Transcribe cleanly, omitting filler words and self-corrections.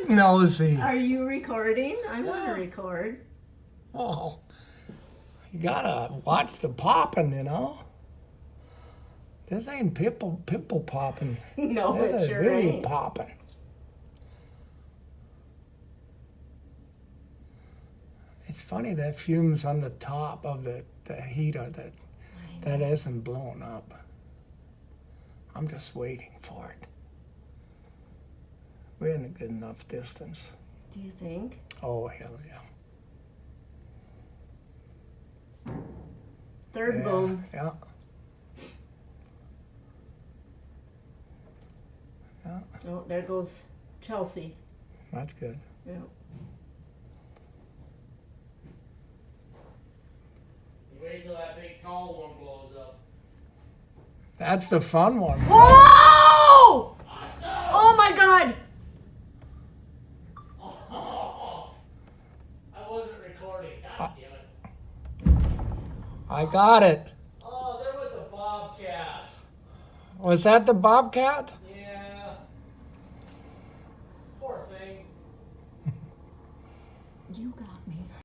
nosy. Are you recording? I want to record. Oh, you gotta watch the popping, you know. This ain't pimple popping. No, This it is sure really ain't. popping. It's funny that fumes on the top of the heater that isn't blown up. I'm just waiting for it. We're in a good enough distance. Do you think? Oh, hell yeah. Third boom. Yeah. Yeah, Oh, there goes Chelsea. that's good. Yeah. Wait till that big tall one blows up. That's the fun one. Whoa! Awesome! Oh my God! Oh, I wasn't recording. God damn it. I got it. Oh, they're with the Bobcat. Was that the bobcat? Yeah. Poor thing. You got me.